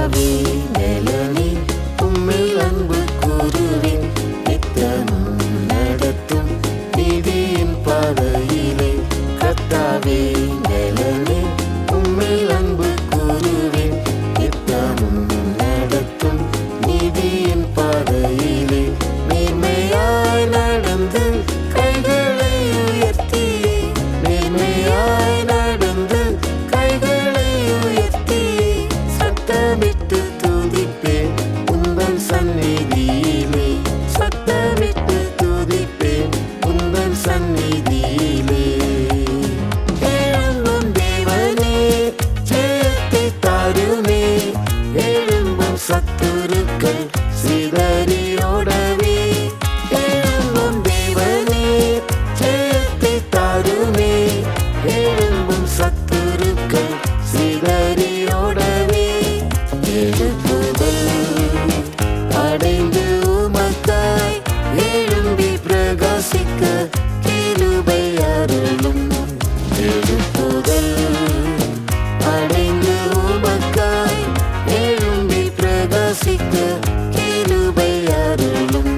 கர்த்தாவே நலனே உம்மில் அன்பு கூறுவேன். நித்தமும் நடத்தும் நீதியின் பாதையிலே கர்த்தாவே நலனே உம்மில் அன்பு கூறுவேன். நித்தமும் நடத்தும் நீதியின் பாதையிலே நேர்மையாய் நடந்து கைகளை உயர்த்தி நேர்மையாய் நடந்து கைகளை உயர்த்தி சத்தமிட்டு துதிப்பேன் உந்தன் சந்நிதியிலே. சத்தமிட்டு துதிப்பேன் உந்தன் சந்நிதியிலே. எழும்பும் தேவனே ஜெயத்தை தாருமே. எழும்பும் சத்துருக்கள் சிதறியோடவே. எழும்பும் தேவனே ஜெயத்தை தாருமே. எழும்பும் சத்துருக்கள் சிதறியோடவே. எழுப்புதல் அடைந்து உமக்காய் எழும்பி பிரகாசிக்க கிருபை அருளும். எழுப்புதல் அடைந்து உமக்காய் எழும்பி பிரகாசிக்க கிருபை அருளும்.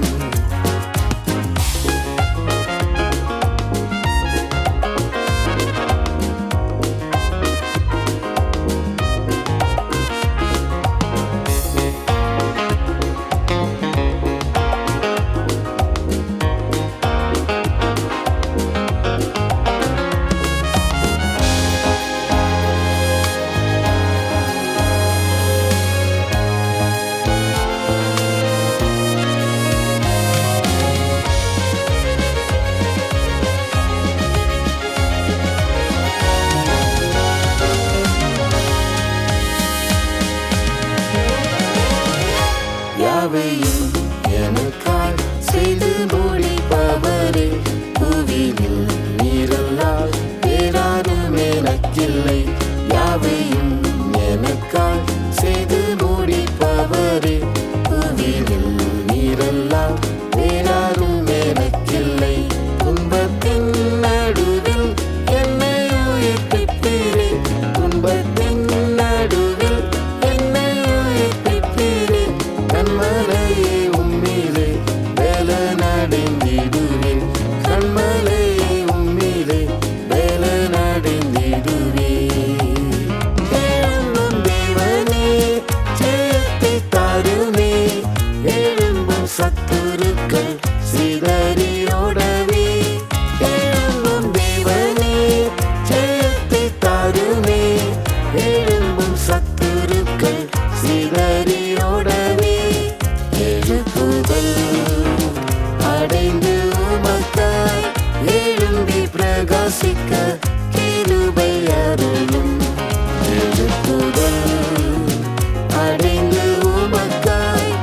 யாவையும் எனக்காய் செய்து முடிப்பவரே. புவியில் நீரல்லால் வேறாரும் எனக்கில்லை. யாவையும் எனக்காய் செய்து முடிப்பவரே. புவியில் நீரல்லால் வேறாரும் எனக்கில்லை. துன்பத்தின் நடுவில் என்னை உயிர்ப்பிப்பீரே. துன்பத்தின் நடுவில் என்னை உயிர்ப்பிப்பீரே. கண்மலையே உம்மிலே வேலனடைந்திடுவேன். கண்மலையே உம்மிலே வேலனடைந்திடுவேன். எழும்பும் தேவனே ஜெயத்தை தாருமே. எழும்பும் சத்துருக்கள் சிதறியோடவே. எழும்பும் தேவனே ஜெயத்தை தாருமே. எழும்பும் சத்துருக்கள் சிதறியோடவே. எழுப்புதல் அடைந்து உமக்காய் எழும்பி பிரகாசிக்க கிருபை அருளும். எழுப்புதல் அடைந்து உமக்காய்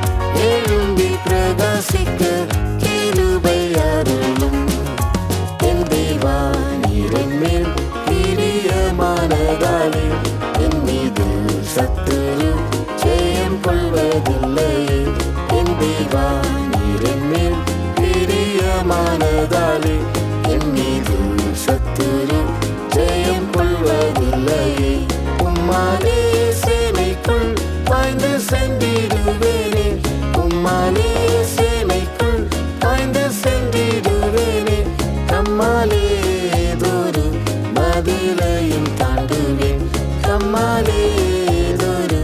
எழும்பி பிரகாசிக்க கிருபை அருளும். என் தேவா நீரின் மேல் பிரியமானதாலே என் மீது சத்துரு ஜெயம் கொள்வதில்லையே. என் தேவா நீரின் மேல் பிரியமானதாலே என் மீது சத்துரு ஜெயம் கொள்வதில்லையே. உம்மாலே சேனைக்குள் பாய்ந்து சென்றிடுவேனே. உம்மாலே சேனைக்குள் பாய்ந்து சென்றிடுவேனே. கம்மாலே ஏதொரு மதிலையும் தாண்டுவேன். கம்மாலே ஏதொரு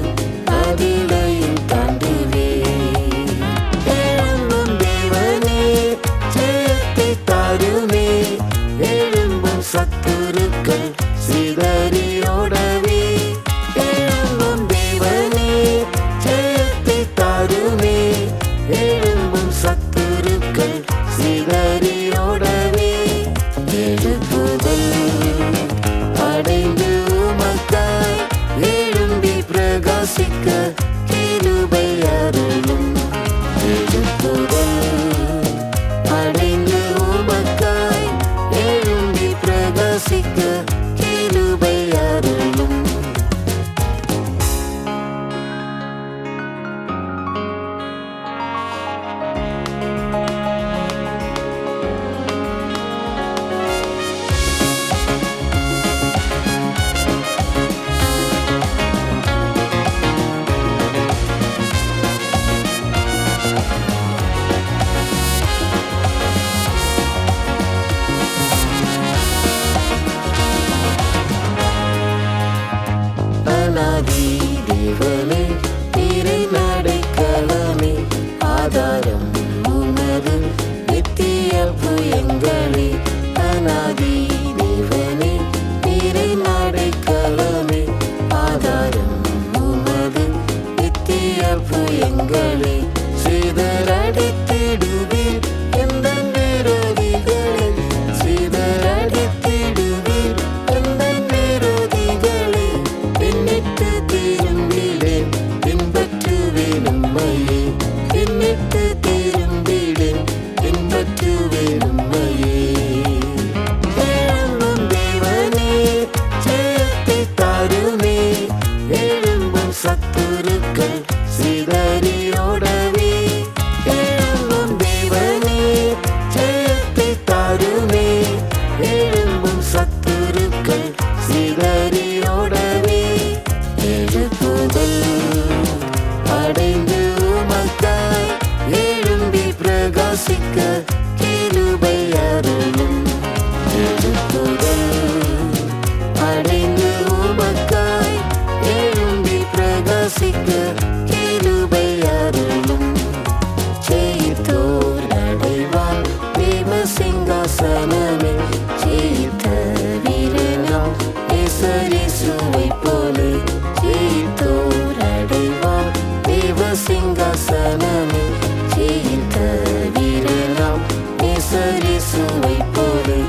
மதிலையும் தாண்டுவேன். எழும்பும் தேவனே ஜெயத்தை தாருமே. எழும்பும் சத்துருக்கள் சிதறியோடவே. எழும்பும் தேவனே ஜெயத்தை தாருமே. எழும்பும் சத்துருக்கள் சிதறியோடவே. எழுப்புதல் அடைந்து உமக்காய் எழும்பி பிரகாசிக்க கிருபை அருளும். எழுப்புதல் அடைந்து உமக்காய் எழும்பி பிரகாசிக்க கிருபை அருளும். சத்துருக்கள் சிதறியோடவே எழும்பும் தேவனே ஜெயத்தை தாருமே எழும்பும் சத்துருக்கள் சிதறியோடவே எழுப்புதல் அடைந்து உமக்காய் எழும்பி பிரகாசிக்க கிருபை அருளும் எழுப்புதல் அடைந்து உமக்காய் எழும்பி பிரகாசிக்க கிருபை அருளும் ஜெயித்தோர் அடைவார் தேவ சிங்காசனமே ஜெயித்த வீரனாம் நேசரேசுவை போலே ஜெயித்தோர் அடைவார் தேவ சிங்காசனமே ஜெயித்த வீரனாம் நேசரேசுவை போலே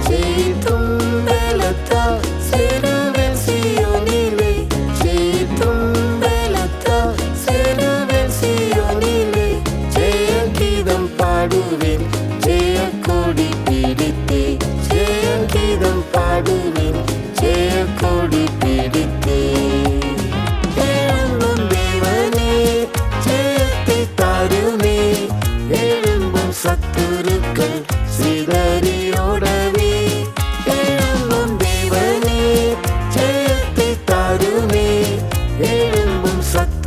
ஜெயித்தும் பலத்தால் சிறுவன் சீயோனிலே ஜெயித்தும் பலத்தால் சிறுவன் சீயோனிலே ஜெயகீதம் பாடுவேன் ஜெயக்கொடி பிடித்தே ஜெயகீதம் பாடுவேன் ஜெயக்கொடி பிடித்தே எழும்பும் தேவனே ஜெயத்தை தாருமே எழும்பும் சத்துருக்கள் சிதறியோடவே எழும்பும் தேவனே ஜெயத்தை தாருமே எழும்பும் சத்துருக்கள்